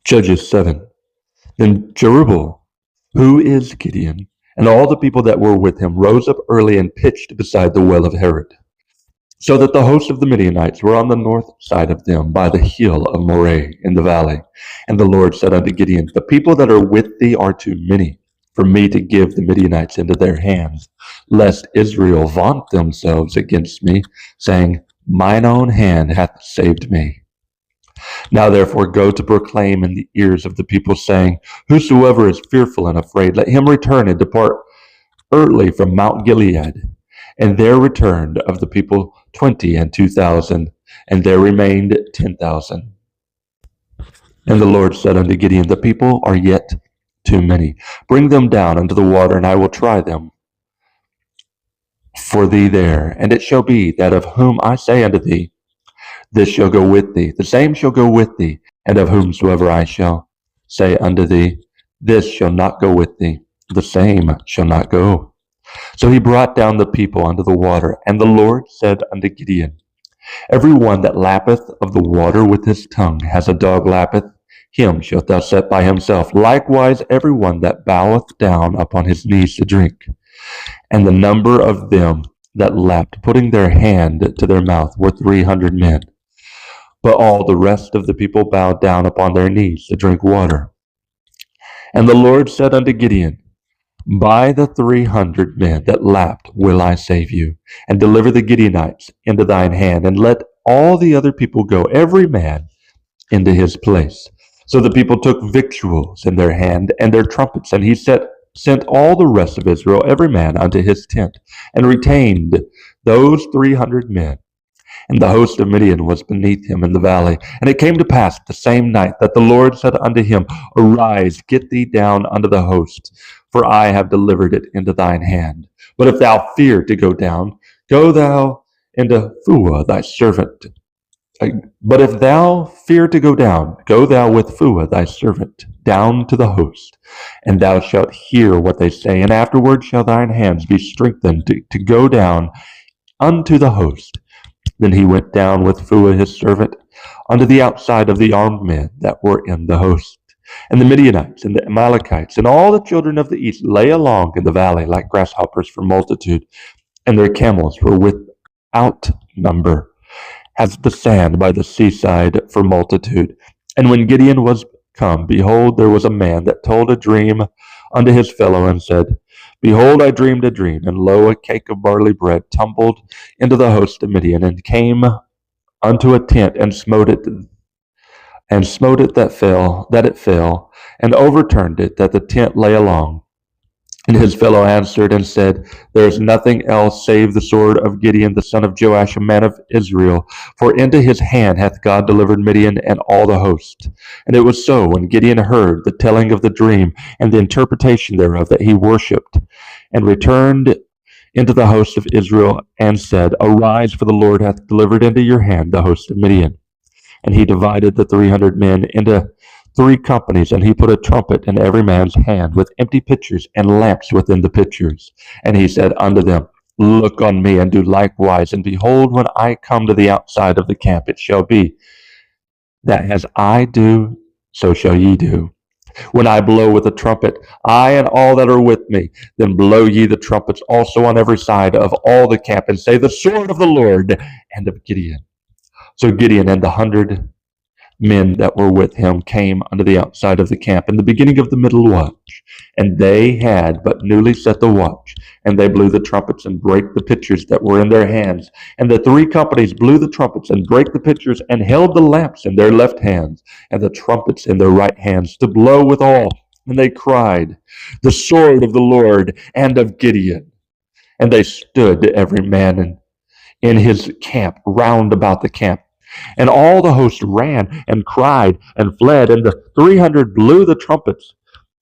Judges 7. Then Jerubbaal, who is Gideon, and all the people that were with him rose up early and pitched beside the well of Harod, so that the host of the Midianites were on the north side of them by the hill of Moreh in the valley. And the Lord said unto Gideon, the people that are with thee are too many for me to give the Midianites into their hands, lest Israel vaunt themselves against me, saying, mine own hand hath saved me. Now therefore go to proclaim in the ears of the people, saying, whosoever is fearful and afraid, let him return and depart early from Mount Gilead. And there returned of the people 22,000, and there remained 10,000. And the Lord said unto Gideon, the people are yet too many. Bring them down unto the water, and I will try them for thee there. And it shall be that of whom I say unto thee, this shall go with thee, the same shall go with thee, and of whomsoever I shall say unto thee, this shall not go with thee, the same shall not go. So he brought down the people unto the water, and the Lord said unto Gideon, every one that lappeth of the water with his tongue, as a dog lappeth, him shalt thou set by himself. Likewise every one that boweth down upon his knees to drink. And the number of them that lapped, putting their hand to their mouth, were 300 men. But all the rest of the people bowed down upon their knees to drink water. And the Lord said unto Gideon, by the 300 men that lapped will I save you, and deliver the Gideonites into thine hand, and let all the other people go, every man into his place. So the people took victuals in their hand and their trumpets, and he sent all the rest of Israel, every man unto his tent, and retained those 300 men. And the host of Midian was beneath him in the valley. And it came to pass the same night that the Lord said unto him, arise, get thee down unto the host, for I have delivered it into thine hand. But if thou fear to go down, go thou into Phua thy servant. But if thou fear to go down, go thou with Phua thy servant down to the host, and thou shalt hear what they say, and afterward shall thine hands be strengthened to go down unto the host. Then he went down with Phua his servant unto the outside of the armed men that were in the host. And the Midianites and the Amalekites and all the children of the east lay along in the valley like grasshoppers for multitude, and their camels were without number, as the sand by the seaside for multitude. And when Gideon was come, behold, there was a man that told a dream unto his fellow, and said, behold, I dreamed a dream, and lo, a cake of barley bread tumbled into the host of Midian, and came unto a tent, and smote it that it fell, and overturned it, that the tent lay along. And his fellow answered and said, there is nothing else save the sword of Gideon the son of Joash, a man of Israel, for into his hand hath God delivered Midian and all the host. And it was so, when Gideon heard the telling of the dream and the interpretation thereof, that he worshipped, and returned into the host of Israel, and said, arise, for the Lord hath delivered into your hand the host of Midian. And he divided the 300 men into 3 companies, and he put a trumpet in every man's hand, with empty pitchers and lamps within the pitchers. And he said unto them, look on me, and do likewise. And behold, when I come to the outside of the camp, it shall be that as I do, so shall ye do. When I blow with a trumpet, I and all that are with me, then blow ye the trumpets also on every side of all the camp, and say, the sword of the Lord and of Gideon. So Gideon and the 100 men that were with him came unto the outside of the camp in the beginning of the middle watch, and they had but newly set the watch, and they blew the trumpets and brake the pitchers that were in their hands. And the 3 companies blew the trumpets and brake the pitchers, and held the lamps in their left hands, and the trumpets in their right hands, to blow withal. And they cried, the sword of the Lord and of Gideon. And they stood every man in his camp round about the camp. And all the host ran and cried and fled, and the 300 blew the trumpets.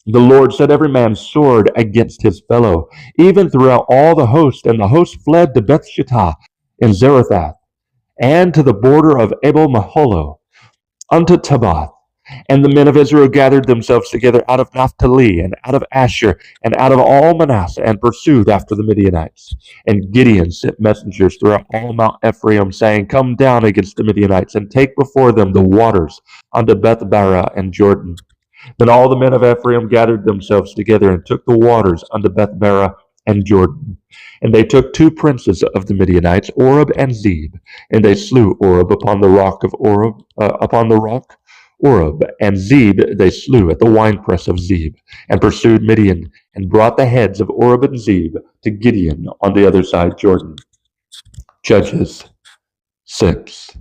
The Lord set every man's sword against his fellow, even throughout all the host. And the host fled to Bethshittah in Zarethath, and to the border of Abel Maholo, unto Tabbath. And the men of Israel gathered themselves together out of Naphtali, and out of Asher, and out of all Manasseh, and pursued after the Midianites. And Gideon sent messengers throughout all Mount Ephraim, saying, Come down against the Midianites, and take before them the waters unto Bethbarah and Jordan. Then all the men of Ephraim gathered themselves together, and took the waters unto Bethbarah and Jordan. And they took two princes of the Midianites, Oreb and Zeb, and they slew Oreb upon the rock of Oreb, and Zeb they slew at the winepress of Zeb, and pursued Midian, and brought the heads of Oreb and Zeb to Gideon on the other side Jordan. Judges 6.